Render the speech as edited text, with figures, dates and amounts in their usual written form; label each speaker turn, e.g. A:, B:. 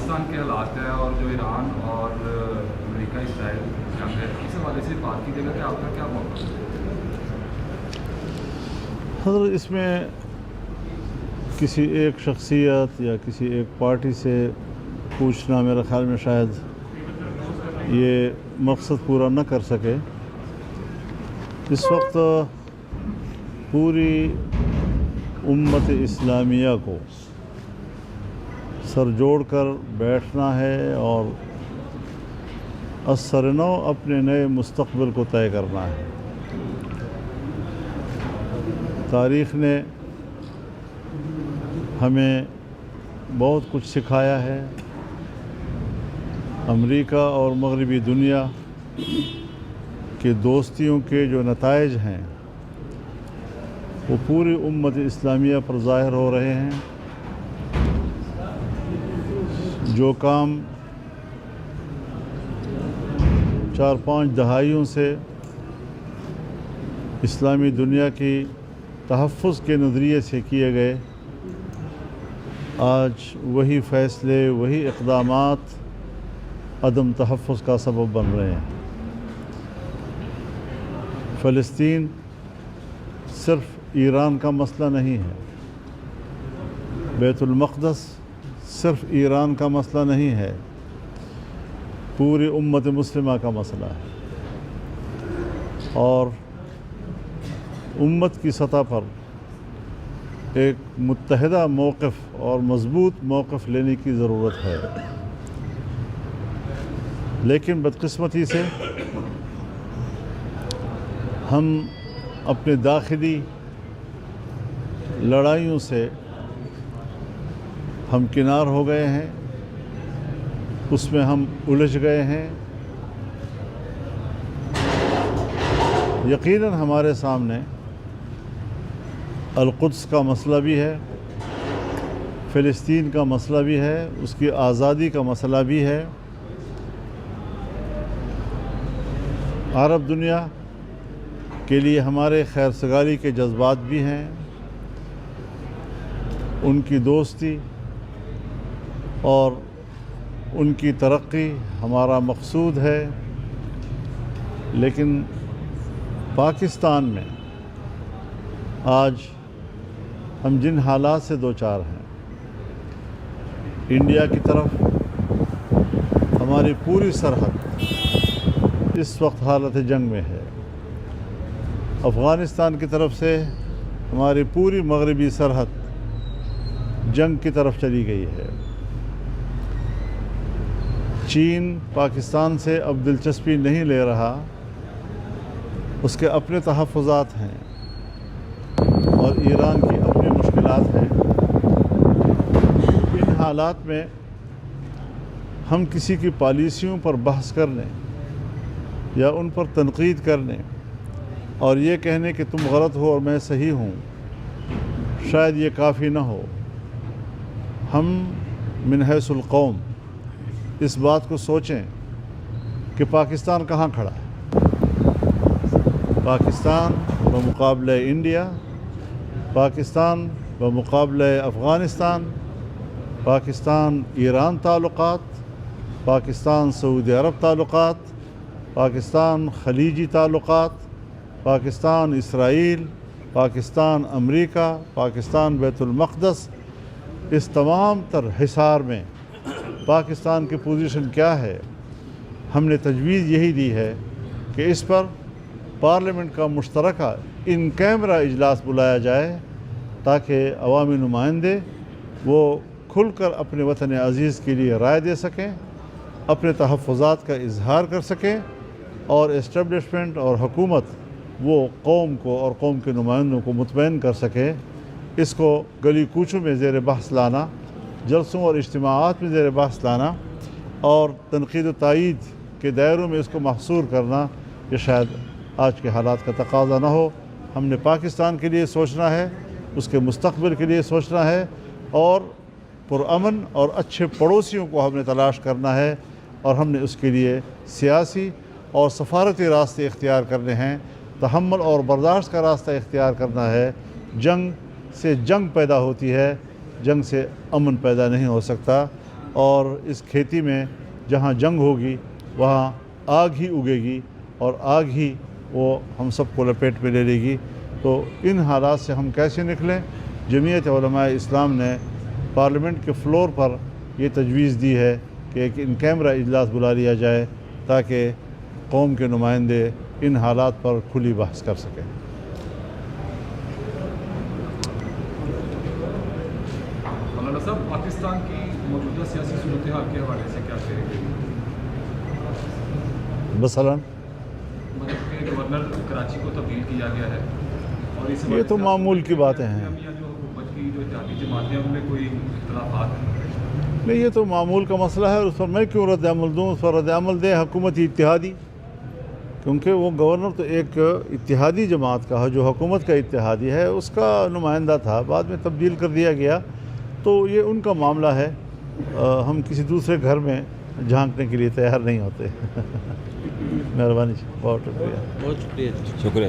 A: پاکستان کے حالات ہے اور جو ایران اور امریکہ اسرائیل جنگ ہے، اس حوالے سے بات کیجیے گا کہ آپ کا کیا موقف ہے؟
B: حضرت اس میں کسی ایک شخصیت یا کسی ایک پارٹی سے پوچھنا میرے خیال میں شاید یہ مقصد پورا نہ کر سکے۔ اس وقت پوری امت اسلامیہ کو سر جوڑ کر بیٹھنا ہے اور از سر نو اپنے نئے مستقبل کو طے کرنا ہے۔ تاریخ نے ہمیں بہت کچھ سکھایا ہے۔ امریکہ اور مغربی دنیا کے دوستیوں کے جو نتائج ہیں وہ پوری امت اسلامیہ پر ظاہر ہو رہے ہیں۔ جو کام 4-5 دہائیوں سے اسلامی دنیا کی تحفظ کے نظریے سے کیے گئے، آج وہی فیصلے، وہی اقدامات عدم تحفظ کا سبب بن رہے ہیں۔ فلسطین صرف ایران کا مسئلہ نہیں ہے، بیت المقدس صرف ایران کا مسئلہ نہیں ہے، پوری امت مسلمہ کا مسئلہ ہے۔ اور امت کی سطح پر ایک متحدہ موقف اور مضبوط موقف لینے کی ضرورت ہے۔ لیکن بدقسمتی سے ہم اپنے داخلی لڑائیوں سے ہمکنار ہو گئے ہیں، اس میں ہم الجھ گئے ہیں۔ یقیناً ہمارے سامنے القدس کا مسئلہ بھی ہے، فلسطین کا مسئلہ بھی ہے، اس کی آزادی کا مسئلہ بھی ہے۔ عرب دنیا کے لیے ہمارے خیر سگالی کے جذبات بھی ہیں، ان کی دوستی اور ان کی ترقی ہمارا مقصود ہے۔ لیکن پاکستان میں آج ہم جن حالات سے دوچار ہیں، انڈیا کی طرف ہماری پوری سرحد اس وقت حالت جنگ میں ہے، افغانستان کی طرف سے ہماری پوری مغربی سرحد جنگ کی طرف چلی گئی ہے۔ چین پاکستان سے اب دلچسپی نہیں لے رہا، اس کے اپنے تحفظات ہیں اور ایران کی اپنی مشکلات ہیں۔ ان حالات میں ہم کسی کی پالیسیوں پر بحث کرنے یا ان پر تنقید کرنے اور یہ کہنے کہ تم غلط ہو اور میں صحیح ہوں، شاید یہ کافی نہ ہو۔ ہم من حیث القوم اس بات کو سوچیں کہ پاکستان کہاں کھڑا ہے۔ پاکستان بمقابلہ انڈیا، پاکستان بمقابلہ افغانستان، پاکستان ایران تعلقات، پاکستان سعودی عرب تعلقات، پاکستان خلیجی تعلقات، پاکستان اسرائیل، پاکستان امریکہ، پاکستان بیت المقدس، اس تمام تر حصار میں پاکستان کی پوزیشن کیا ہے؟ ہم نے تجویز یہی دی ہے کہ اس پر پارلیمنٹ کا مشترکہ ان کیمرہ اجلاس بلایا جائے تاکہ عوامی نمائندے وہ کھل کر اپنے وطن عزیز کے لیے رائے دے سکیں، اپنے تحفظات کا اظہار کر سکیں، اور اسٹیبلشمنٹ اور حکومت وہ قوم کو اور قوم کے نمائندوں کو مطمئن کر سکے۔ اس کو گلی کوچوں میں زیر بحث لانا، جلسوں اور اجتماعات میں زیر بحث لانا اور تنقید و تائید کے دائروں میں اس کو محصور کرنا، یہ شاید آج کے حالات کا تقاضا نہ ہو۔ ہم نے پاکستان کے لیے سوچنا ہے، اس کے مستقبل کے لیے سوچنا ہے، اور پرامن اور اچھے پڑوسیوں کو ہم نے تلاش کرنا ہے، اور ہم نے اس کے لیے سیاسی اور سفارتی راستے اختیار کرنے ہیں، تحمل اور برداشت کا راستہ اختیار کرنا ہے۔ جنگ سے جنگ پیدا ہوتی ہے، جنگ سے امن پیدا نہیں ہو سکتا۔ اور اس کھیتی میں جہاں جنگ ہوگی وہاں آگ ہی اگے گی اور آگ ہی وہ ہم سب کو لپیٹ میں لے لے گی. تو ان حالات سے ہم کیسے نکلیں؟ جمعیت علماء اسلام نے پارلیمنٹ کے فلور پر یہ تجویز دی ہے کہ ایک ان کیمرہ اجلاس بلا لیا جائے تاکہ قوم کے نمائندے ان حالات پر کھلی بحث کر سکیں.
A: مولانا صاحب، پاکستان کی موجودہ سیاسی صورتحال کے حوالے سے کیا کہیں گے؟
B: مثلاً
A: مطلب کہ گورنر کراچی کو تبدیل کیا گیا ہے اور اس
B: یہ تو معمول کی باتیں ہیں.
A: جو حکومت کی جو اتحادی جماعتیں ان میں کوئی اختلافات ہیں؟
B: نہیں، یہ تو معمول کا مسئلہ ہے. اس پر میں کیوں رد عمل دوں؟ اس پر رد عمل دیں حکومتی اتحادی، کیونکہ وہ گورنر تو ایک اتحادی جماعت کا ہے جو حکومت کا اتحادی ہے، اس کا نمائندہ تھا، بعد میں تبدیل کر دیا گیا. تو یہ ان کا معاملہ ہے. ہم کسی دوسرے گھر میں جھانکنے کے لیے تیار نہیں ہوتے. مہربانی، بہت شکریہ.
C: شکریہ.